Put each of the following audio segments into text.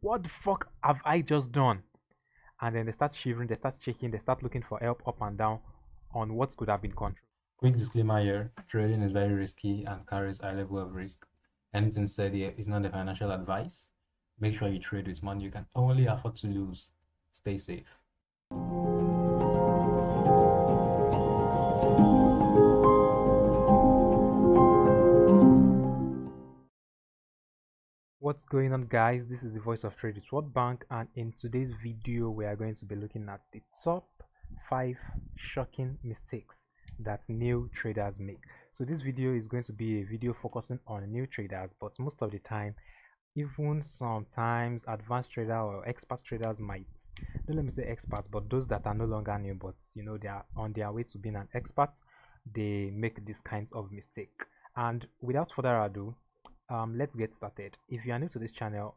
what the fuck have I just done? And then they start shivering, they start shaking, they start looking for help up and down on what could have been controlled. Quick disclaimer here, trading is very risky and carries a high level of risk. Anything said here is not a financial advice. Make sure you trade with money you can only afford to lose. Stay safe. What's going on, guys? This is the voice of TRADEWITHWORLDBANK, and in today's video we are going to be looking at the top 5 shocking mistakes that new traders make. So this video is going to be a video focusing on new traders, but most of the time, even sometimes advanced traders or expert traders might, don't let me say experts, but those that are no longer new, but you know, they are on their way to being an expert, they make these kinds of mistake. And without further ado, let's get started. If you are new to this channel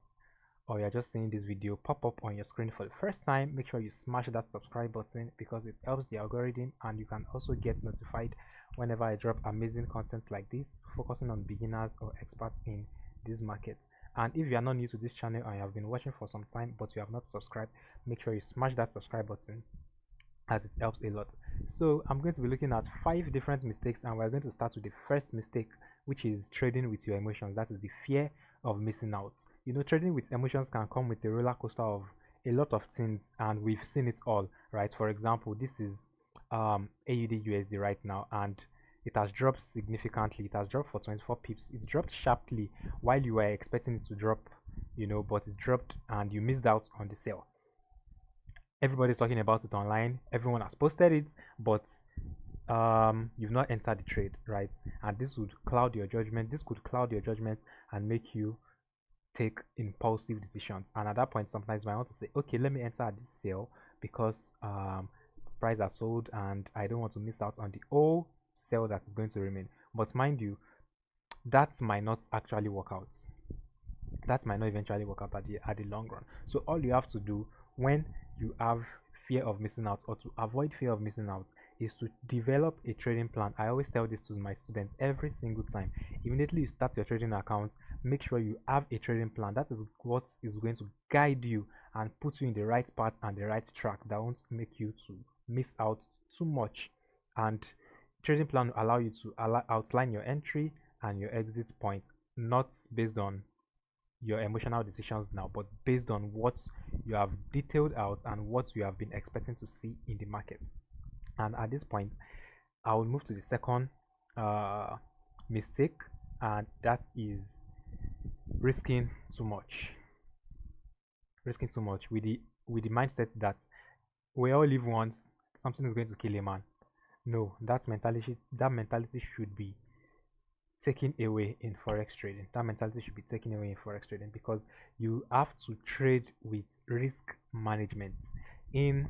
or you're just seeing this video pop up on your screen for the first time, make sure you smash that subscribe button because it helps the algorithm, and you can also get notified whenever I drop amazing content like this focusing on beginners or experts in these markets. And if you are not new to this channel and you have been watching for some time but you have not subscribed, make sure you smash that subscribe button as it helps a lot. So I'm going to be looking at 5 different mistakes, and we're going to start with the first mistake, which is trading with your emotions. That is the fear of missing out. You know, trading with emotions can come with a roller coaster of a lot of things, and we've seen it all, right? For example, this is AUD USD right now, and it has dropped significantly. It has dropped for 24 pips. It dropped sharply while you were expecting it to drop, you know, but it dropped and you missed out on the sale. Everybody's talking about it online, everyone has posted it, but you've not entered the trade, right? And this would cloud your judgment. This could cloud your judgment and make you take impulsive decisions. And at that point, sometimes you might want to say, okay, let me enter this sale because price are sold and I don't want to miss out on the whole sale that is going to remain. But mind you, that might not actually work out. That might not eventually work out at the long run. So all you have to do when you have fear of missing out, or to avoid fear of missing out, is to develop a trading plan. I always tell this to my students every single time. Immediately you start your trading account, make sure you have a trading plan. That is what is going to guide you and put you in the right path and the right track that won't make you to miss out too much. And trading plan will allow you to outline your entry and your exit point, not based on your emotional decisions now, but based on what you have detailed out and what you have been expecting to see in the market. And at this point, I will move to the second mistake, and that is risking too much. Risking too much with the mindset that we all live once, something is going to kill a man. No, that mentality should be taken away in forex trading. That mentality should be taken away in forex trading, because you have to trade with risk management. In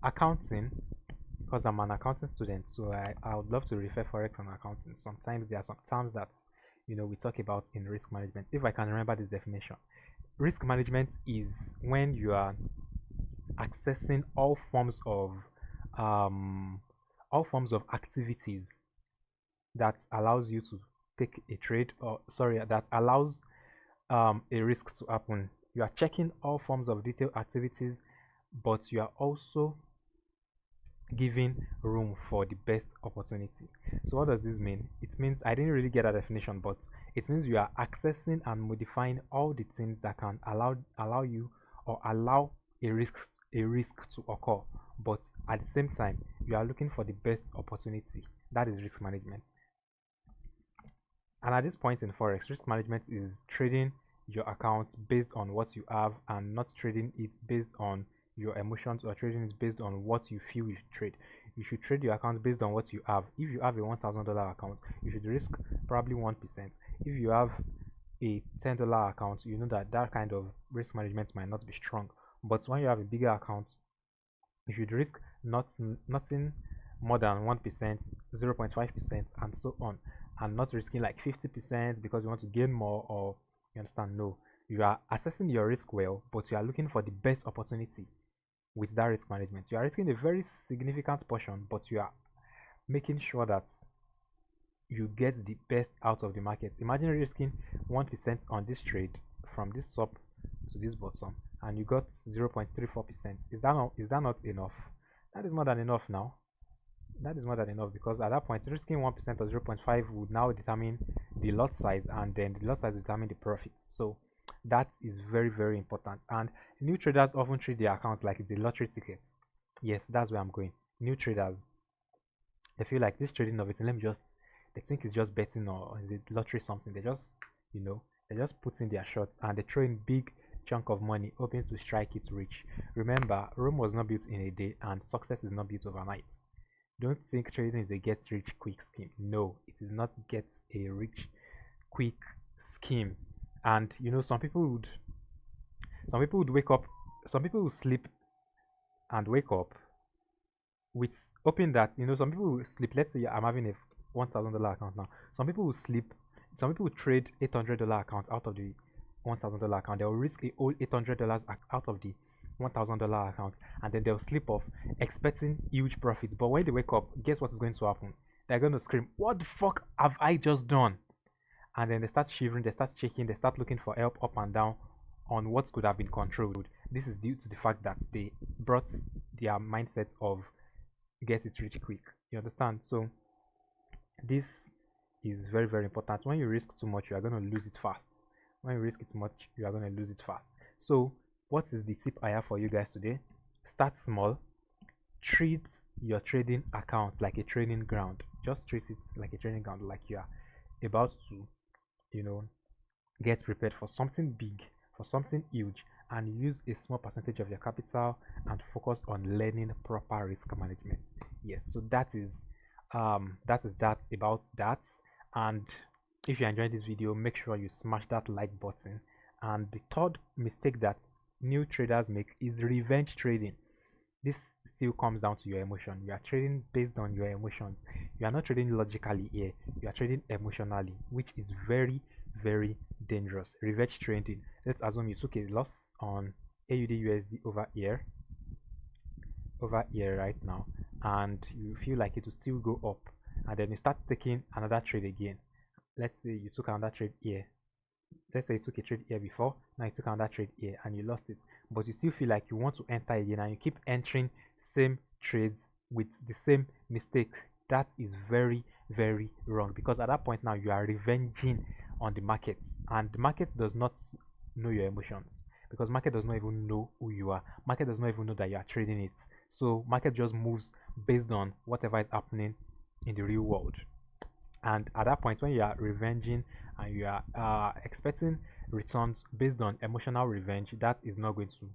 accounting, because I'm an accounting student, so I would love to refer forex and accounting. Sometimes there are some terms that we talk about in risk management. If I can remember this definition, risk management is when you are accessing all forms of activities that allows you to take a trade, or sorry, that allows a risk to happen. You are checking all forms of detailed activities, but you are also giving room for the best opportunity. So what does this mean? It means, I didn't really get a definition, but it means you are accessing and modifying all the things that can allow you, or allow a risk to occur, but at the same time you are looking for the best opportunity. That is risk management. And at this point in forex, risk management is trading your account based on what you have, and not trading it based on your emotions, or trading it based on what you feel you should trade. You should trade your account based on what you have. If you have a $1,000 account, you should risk probably 1%. If you have a $10 account, you know that kind of risk management might not be strong. But when you have a bigger account, you should risk nothing more than 1%, 0.5%, and so on, and not risking like 50% because you want to gain more, or you understand. No, you are assessing your risk well, but you are looking for the best opportunity. With that risk management, you are risking a very significant portion, but you are making sure that you get the best out of the market. Imagine risking 1% on this trade from this top to this bottom, and you got 0.34%. Is that not enough? That is more than enough now. That is more than enough, because at that point risking 1% or 0.5 would now determine the lot size, and then the lot size will determine the profits. So that is very, very important. And new traders often treat their accounts like it's a lottery ticket. Yes, that's where I'm going. New traders, they feel like this trading of it, they think it's just betting or is it lottery something. They just, they just put in their shots and they throw in big chunk of money hoping to strike it rich. Remember, Rome was not built in a day, and success is not built overnight. Don't think trading is a get rich quick scheme. No, it is not get a rich quick scheme. And some people would wake up, some people will sleep and wake up with hoping that, some people will sleep. Let's say I'm having a $1,000 account now. Some people will sleep, some people will trade $800 accounts out of the $1,000 account. They will risk a whole $800 out of the $1,000 account, and then they'll sleep off expecting huge profits. But when they wake up, guess what is going to happen? They're going to scream, "What the fuck have I just done?" And then they start shivering, they start shaking, they start looking for help up and down on what could have been controlled. This is due to the fact that they brought their mindset of get it rich quick. You understand? So this is very, very important. When you risk too much, you are going to lose it fast. When you risk it much, you are going to lose it fast. So what is the tip I have for you guys today? Start small. Treat your trading account like a training ground. Just treat it like a training ground, like you are about to, get prepared for something big, for something huge, and use a small percentage of your capital and focus on learning proper risk management. Yes, so that is that about that. And if you enjoyed this video, make sure you smash that like button. And the third mistake that new traders make is revenge trading. This still comes down to your emotion. You are trading based on your emotions. You are not trading logically here. You are trading emotionally, which is very, very dangerous. Revenge trading. Let's assume you took a loss on AUD USD over here right now, and you feel like it will still go up, and then you start taking another trade again. Let's say you took another trade here. Let's say you took a trade here before, now you took another trade here and you lost it, but you still feel like you want to enter again, and you keep entering same trades with the same mistake. That is very, very wrong, because at that point now you are revenging on the markets, and the market does not know your emotions, because market does not even know who you are. Market does not even know that you are trading it. So market just moves based on whatever is happening in the real world. And at that point, when you are revenging and you are expecting returns based on emotional revenge, that is not going to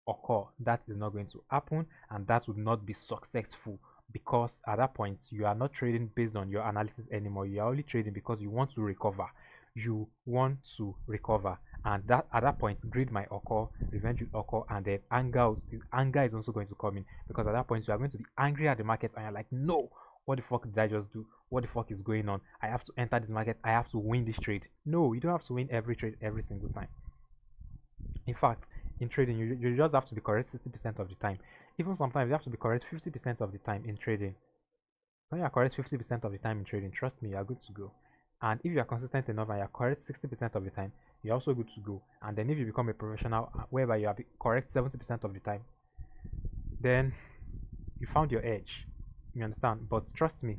occur. That is not going to happen, and that would not be successful, because at that point you are not trading based on your analysis anymore. You are only trading because you want to recover. You want to recover, and that at that point greed might occur, revenge will occur, and then anger is also going to come in, because at that point you are going to be angry at the market and you're like, no, what the fuck did I just do? What the fuck is going on? I have to enter this market. I have to win this trade. No, you don't have to win every trade every single time. In fact, in trading, you just have to be correct 60% of the time. Even sometimes you have to be correct 50% of the time in trading. When you are correct 50% of the time in trading, trust me, you are good to go. And if you are consistent enough and you are correct 60% of the time, you're also good to go. And then if you become a professional whereby you are correct 70% of the time, then you found your edge. You understand? But trust me,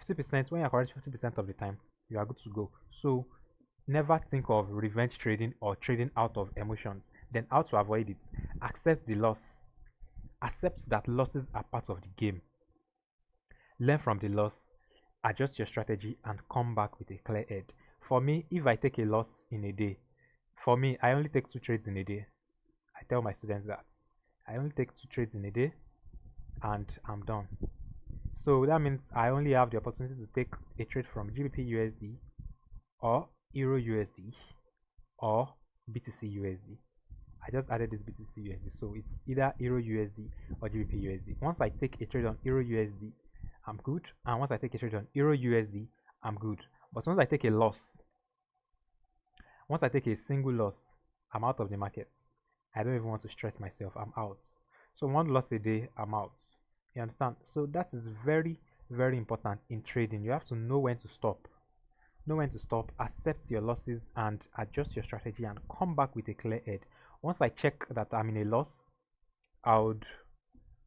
50%, when you're correct 50% of the time, you are good to go. So never think of revenge trading or trading out of emotions. Then how to avoid it? Accept the loss. Accept that losses are part of the game. Learn from the loss, adjust your strategy, and come back with a clear head. For me, if I take a loss in a day, for me, I only take 2 trades in a day. I tell my students that I only take 2 trades in a day and I'm done. So that means I only have the opportunity to take a trade from GBP USD or Euro USD or BTC USD. I just added this BTC USD, so it's either Euro USD or GBP USD. Once I take a trade on Euro USD, I'm good, and once I take a trade on Euro USD, I'm good. But once I take a loss, once I take a single loss, I'm out of the market. I don't even want to stress myself. I'm out. So 1 loss a day, I'm out. You understand? So that is very, very important in trading. You have to know when to stop. Know when to stop, accept your losses, and adjust your strategy and come back with a clear head. Once I check that I'm in a loss, I would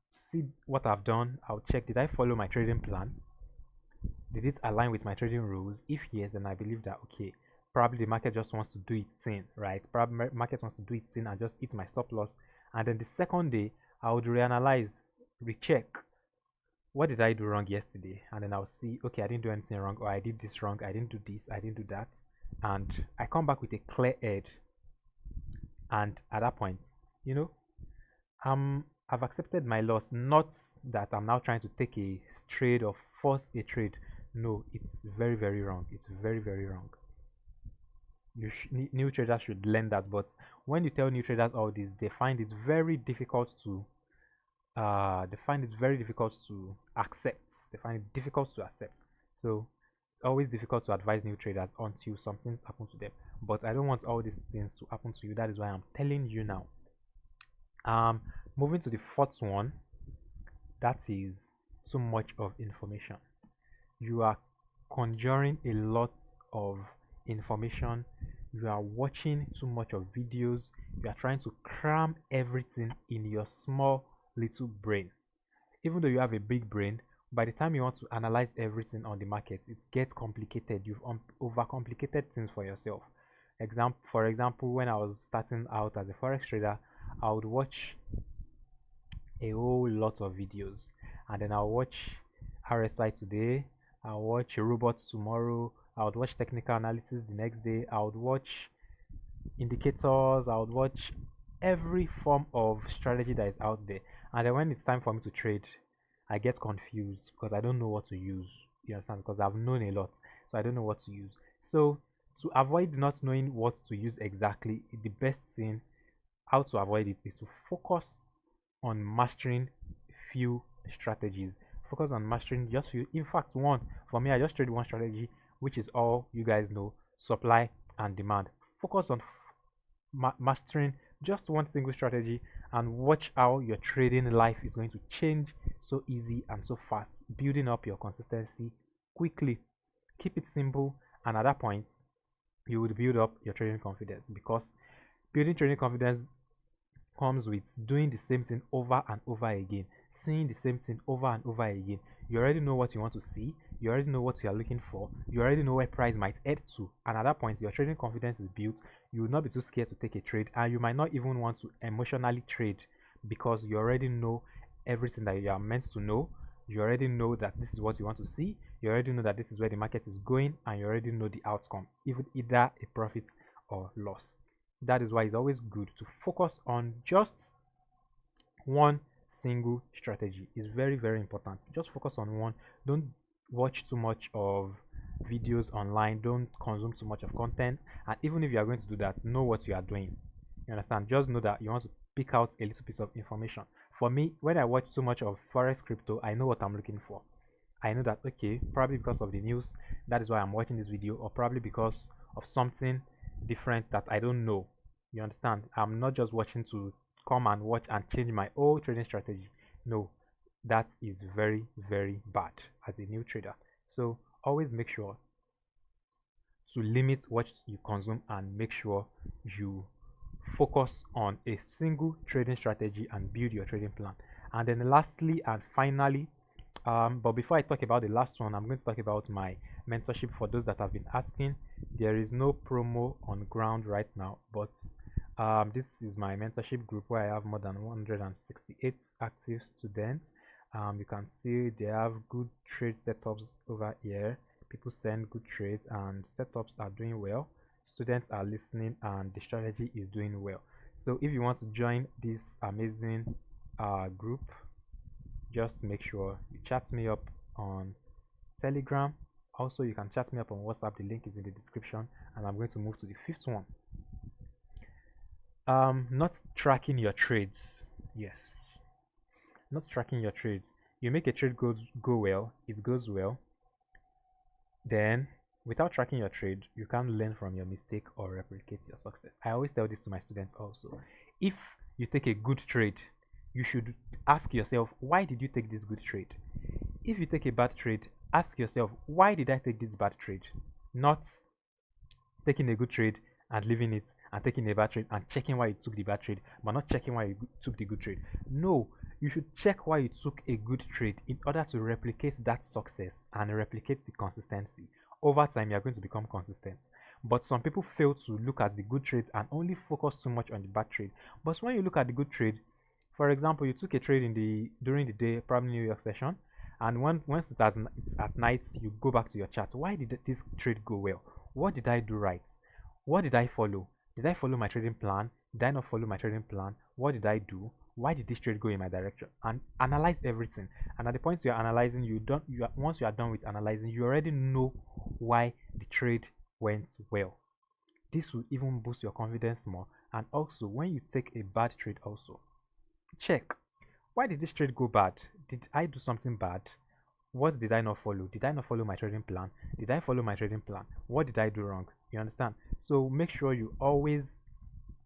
see what I've done. I'll check, did I follow my trading plan? Did it align with my trading rules? If yes, then I believe that okay, probably the market just wants to do its thing, right? Probably market wants to do its thing and just hit my stop loss. And then the second day, I would reanalyze, recheck, what did I do wrong yesterday? And then I'll see, okay, I didn't do anything wrong, or I did this wrong, I didn't do this, I didn't do that. And I come back with a clear head. And at that point, you know, I've accepted my loss. Not that I'm now trying to take a trade or force a trade. No, it's very, very wrong. It's very, very wrong. New traders should learn that. But when you tell new traders all this, they find it very difficult to accept. They find it difficult to accept. So it's always difficult to advise new traders until something's happened to them. But I don't want all these things to happen to you. That is why I'm telling you now. Moving to the fourth one, that is too much of information. You are conjuring a lot of information. You are watching too much of videos. You are trying to cram everything in your small little brain. Even though you have a big brain, by the time you want to analyze everything on the market, it gets complicated. You've overcomplicated things for yourself. For example, when I was starting out as a forex trader, I would watch a whole lot of videos, and then I'll watch RSI today, I'll watch robots tomorrow, I would watch technical analysis the next day, I would watch indicators, I would watch every form of strategy that is out there. And then when it's time for me to trade, I get confused because I don't know what to use. You understand? Because I've known a lot, so I don't know what to use. So to avoid not knowing what to use exactly, the best thing how to avoid it is to focus on mastering few strategies. Focus on mastering just few. In fact, one for me, I just trade one strategy, which is all you guys know: supply and demand. Focus on mastering just one single strategy and watch how your trading life is going to change so easy and so fast, building up your consistency quickly. Keep it simple, and at that point, you would build up your trading confidence, because building trading confidence comes with doing the same thing over and over again, seeing the same thing over and over again. You already know what you want to see, you already know what you are looking for, you already know where price might head to, and at that point your trading confidence is built. You will not be too scared to take a trade, and you might not even want to emotionally trade, because you already know everything that you are meant to know. You already know that this is what you want to see, you already know that this is where the market is going, and you already know the outcome, even either a profit or loss. That is why it's always good to focus on just one single strategy. It's very, very important. Just focus on one. Don't watch too much of videos online, don't consume too much of content, and even if you are going to do that, know what you are doing. You understand? Just know that you want to pick out a little piece of information. For me, when I watch too much of forex crypto, I know what I'm looking for. I know that okay, probably because of the news, that is why I'm watching this video, or probably because of something different that I don't know. You understand? I'm not just watching to come and watch and change my whole trading strategy. No, that is very, very bad as a new trader. So always make sure to limit what you consume and make sure you focus on a single trading strategy and build your trading plan. And then lastly and finally, but before I talk about the last one, I'm going to talk about my mentorship. For those that have been asking, there is no promo on ground right now, but this is my mentorship group where I have more than 168 active students. You can see they have good trade setups over here. People send good trades and setups are doing well. Students are listening and the strategy is doing well. So if you want to join this amazing group, just make sure you chat me up on Telegram. Also, you can chat me up on WhatsApp. The link is in the description. And I'm going to move to the fifth one. Not tracking your trades. Yes, not tracking your trades. You make a trade go well, it goes well. Then, without tracking your trade, you can't learn from your mistake or replicate your success. I always tell this to my students also. If you take a good trade, you should ask yourself, why did you take this good trade? If you take a bad trade, ask yourself, why did I take this bad trade? Not taking a good trade and leaving it and taking a bad trade and checking why you took the bad trade but not checking why you took the good trade. No, you should check why you took a good trade in order to replicate that success and replicate the consistency. Over time, you're going to become consistent. But some people fail to look at the good trades and only focus too much on the bad trade. But when you look at the good trade, for example, you took a trade during the day, probably New York session, and once it's at night, you go back to your chart. Why did this trade go well? What did I do right? What did I follow? Did I follow my trading plan? Did I not follow my trading plan? What did I do? Why did this trade go in my direction? And analyze everything. And at the point you are analyzing, once you are done with analyzing, you already know why the trade went well. This will even boost your confidence more. And also, when you take a bad trade, also check, why did this trade go bad? Did I do something bad? What did I not follow? Did I not follow my trading plan? Did I follow my trading plan? What did I do wrong? You understand? So make sure you always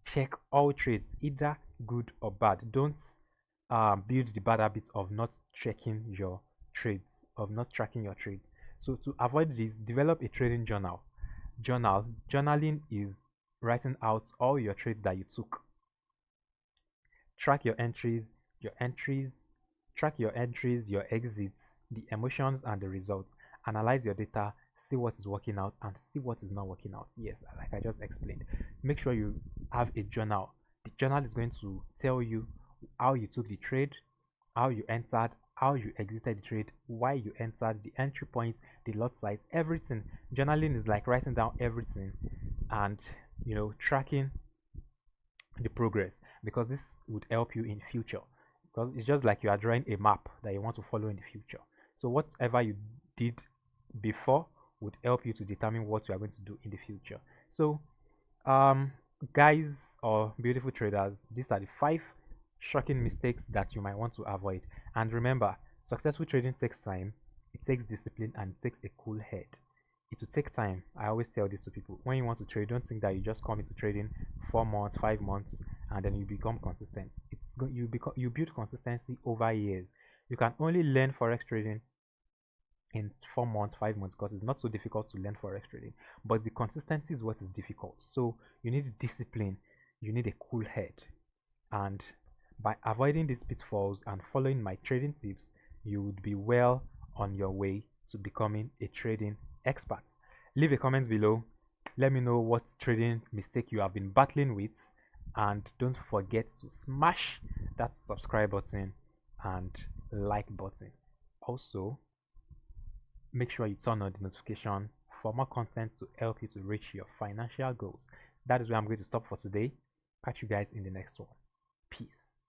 check all trades, either good or bad. Don't build the bad habit of not checking your trades, of not tracking your trades. So to avoid this, develop a trading journal. Journaling is writing out all your trades that you took. Track your entries, track your entries, your exits, the emotions and the results. Analyze your data, see what is working out and see what is not working out. Yes, like I just explained. Make sure you have a journal. The journal is going to tell you how you took the trade, how you entered, how you exited the trade, why you entered, the entry points, the lot size, everything. Journaling is like writing down everything and tracking the progress, because this would help you in future, because it's just like you are drawing a map that you want to follow in the future. So whatever you did before would help you to determine what you are going to do in the future. So guys or beautiful traders, these are the 5 shocking mistakes that you might want to avoid. And remember, successful trading takes time, it takes discipline, and it takes a cool head. It will take time. I always tell this to people. When you want to trade, don't think that you just come into trading 4 months, 5 months, and then you become consistent. You build consistency over years. You can only learn forex trading in 4 months, 5 months, because it's not so difficult to learn forex trading. But the consistency is what is difficult. So you need discipline. You need a cool head. And by avoiding these pitfalls and following my trading tips, you would be well on your way to becoming a trading expert. Leave a comment below. Let me know what trading mistake you have been battling with, and don't forget to smash that subscribe button and like button. Also, make sure you turn on the notification for more content to help you to reach your financial goals. That is where I'm going to stop for today. Catch you guys in the next one. Peace.